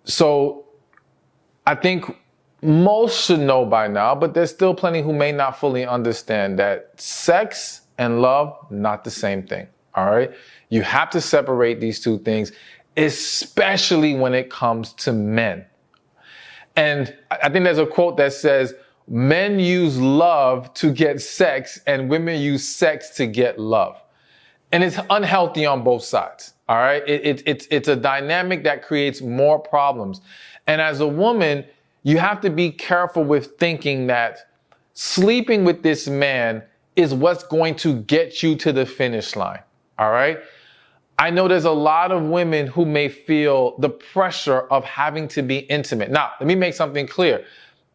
So I think most should know by now, but there's still plenty who may not fully understand that sex and love, not the same thing, all right? You have to separate these two things, especially when it comes to men. And I think there's a quote that says, men use love to get sex and women use sex to get love. And it's unhealthy on both sides, all right? It's a dynamic that creates more problems. And as a woman, you have to be careful with thinking that sleeping with this man is what's going to get you to the finish line, all right? I know there's a lot of women who may feel the pressure of having to be intimate. Now, let me make something clear.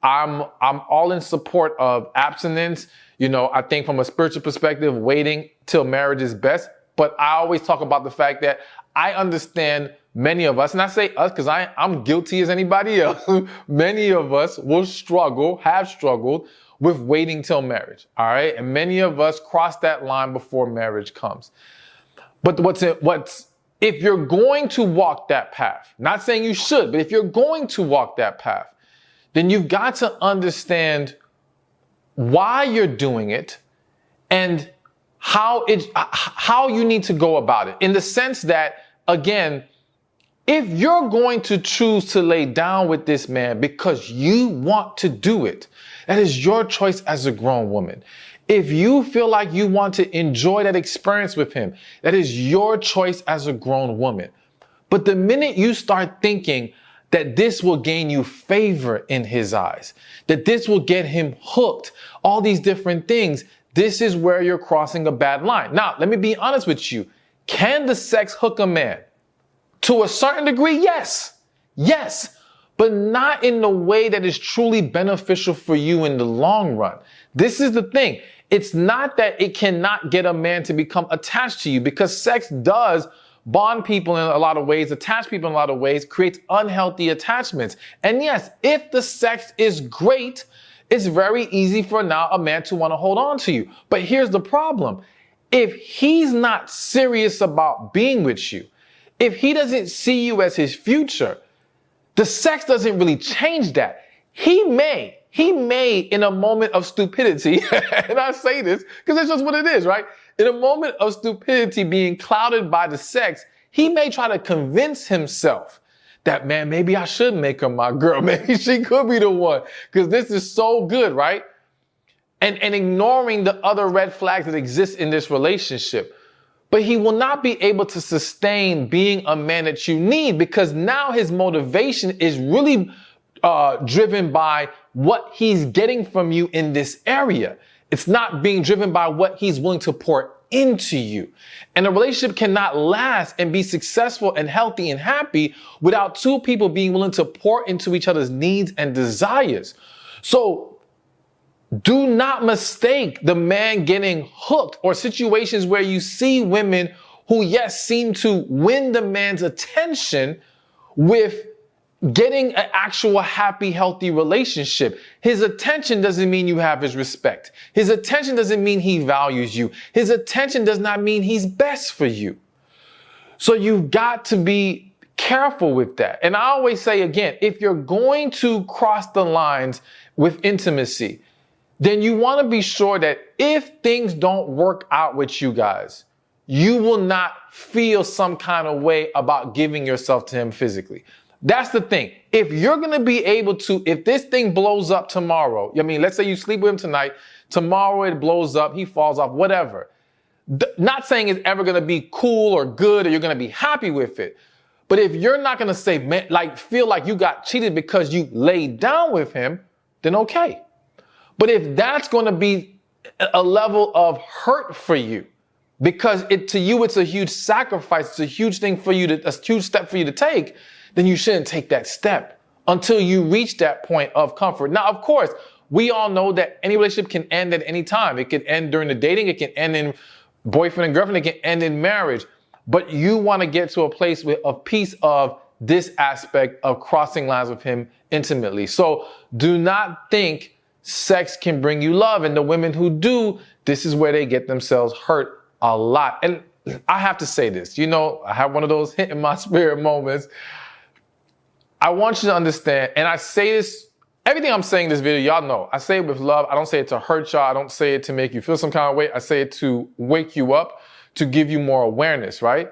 I'm all in support of abstinence. You know, I think from a spiritual perspective, waiting till marriage is best. But I always talk about the fact that I understand many of us, and I say us because I'm guilty as anybody else, many of us have struggled with waiting till marriage, all right? And many of us cross that line before marriage comes. But if you're going to walk that path, not saying you should, but if you're going to walk that path, then you've got to understand why you're doing it and how you need to go about it. In the sense that, again, if you're going to choose to lay down with this man because you want to do it, that is your choice as a grown woman. If you feel like you want to enjoy that experience with him, that is your choice as a grown woman. But the minute you start thinking that this will gain you favor in his eyes, that this will get him hooked, all these different things, this is where you're crossing a bad line. Now, let me be honest with you. Can the sex hook a man? To a certain degree, yes. Yes. But not in the way that is truly beneficial for you in the long run. This is the thing. It's not that it cannot get a man to become attached to you, because sex does bond people in a lot of ways, attach people in a lot of ways, creates unhealthy attachments. And yes, if the sex is great, it's very easy for now a man to want to hold on to you. But here's the problem. If he's not serious about being with you, if he doesn't see you as his future, the sex doesn't really change that. He may in a moment of stupidity, and I say this because that's just what it is, right? In a moment of stupidity being clouded by the sex, he may try to convince himself that, man, maybe I should make her my girl. Maybe she could be the one because this is so good, right? And ignoring the other red flags that exist in this relationship. But he will not be able to sustain being a man that you need, because now his motivation is really driven by what he's getting from you in this area. It's not being driven by what he's willing to pour into you. And a relationship cannot last and be successful and healthy and happy without two people being willing to pour into each other's needs and desires. So do not mistake the man getting hooked or situations where you see women who, yes, seem to win the man's attention with getting an actual happy, healthy relationship. His attention doesn't mean you have his respect. His attention doesn't mean he values you. His attention does not mean he's best for you. So you've got to be careful with that. And I always say, again, if you're going to cross the lines with intimacy, then you want to be sure that if things don't work out with you guys, you will not feel some kind of way about giving yourself to him physically. That's the thing. If you're going to be able to, if this thing blows up tomorrow, I mean, let's say you sleep with him tonight, tomorrow it blows up, he falls off, whatever. Not saying it's ever going to be cool or good or you're going to be happy with it. But if you're not going to say, man, like, feel like you got cheated because you laid down with him, then okay. But if that's going to be a level of hurt for you, because to you it's a huge sacrifice, it's a huge thing for you a huge step for you to take, then you shouldn't take that step until you reach that point of comfort. Now, of course, we all know that any relationship can end at any time. It can end during the dating, it can end in boyfriend and girlfriend, it can end in marriage. But you want to get to a place of peace of this aspect of crossing lines with him intimately. So do not think sex can bring you love. And the women who do, this is where they get themselves hurt a lot. And I have to say this, I have one of those hit in my spirit moments. I want you to understand, and I say this, everything I'm saying in this video, y'all know. I say it with love. I don't say it to hurt y'all. I don't say it to make you feel some kind of way. I say it to wake you up, to give you more awareness, right?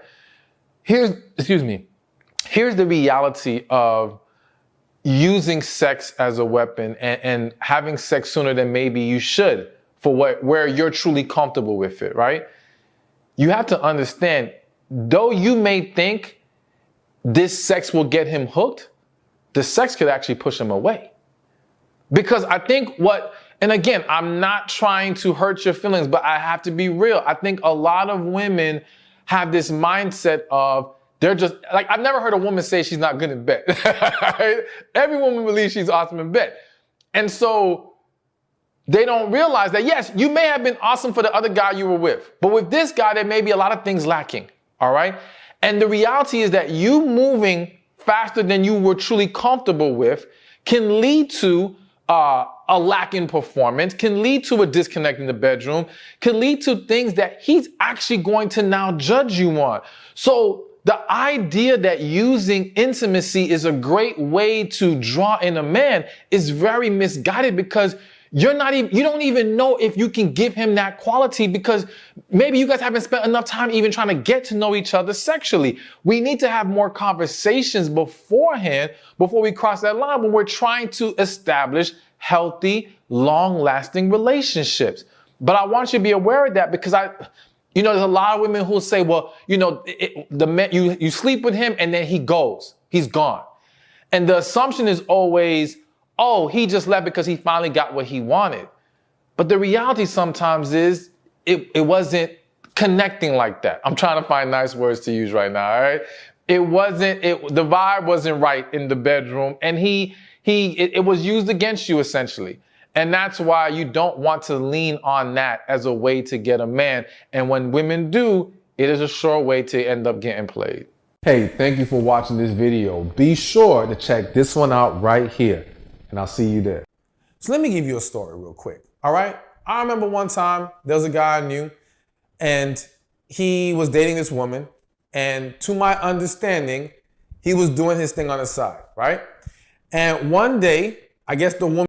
Here's the reality of using sex as a weapon and having sex sooner than maybe you should for where you're truly comfortable with it, right? You have to understand, though you may think this sex will get him hooked, the sex could actually push him away. Because I think and again, I'm not trying to hurt your feelings, but I have to be real. I think a lot of women have this mindset of, they're just, like, I've never heard a woman say she's not good in bed. Right? Every woman believes she's awesome in bed. And so they don't realize that, yes, you may have been awesome for the other guy you were with, but with this guy, there may be a lot of things lacking. All right. And the reality is that you moving faster than you were truly comfortable with can lead to a lack in performance, can lead to a disconnect in the bedroom, can lead to things that he's actually going to now judge you on. So the idea that using intimacy is a great way to draw in a man is very misguided, because you don't even know if you can give him that quality, because maybe you guys haven't spent enough time even trying to get to know each other sexually. We need to have more conversations beforehand, before we cross that line, when we're trying to establish healthy, long-lasting relationships. But I want you to be aware of that, because there's a lot of women who say, well, the man, you sleep with him and then he's gone. And the assumption is always, oh, he just left because he finally got what he wanted. But the reality sometimes is it wasn't connecting like that. I'm trying to find nice words to use right now, all right? The vibe wasn't right in the bedroom, and it was used against you, essentially. And that's why you don't want to lean on that as a way to get a man. And when women do, it is a sure way to end up getting played. Hey, thank you for watching this video. Be sure to check this one out right here, and I'll see you there. So let me give you a story real quick, all right? I remember one time there was a guy I knew, and he was dating this woman, and to my understanding, he was doing his thing on the side, right? And one day, I guess the woman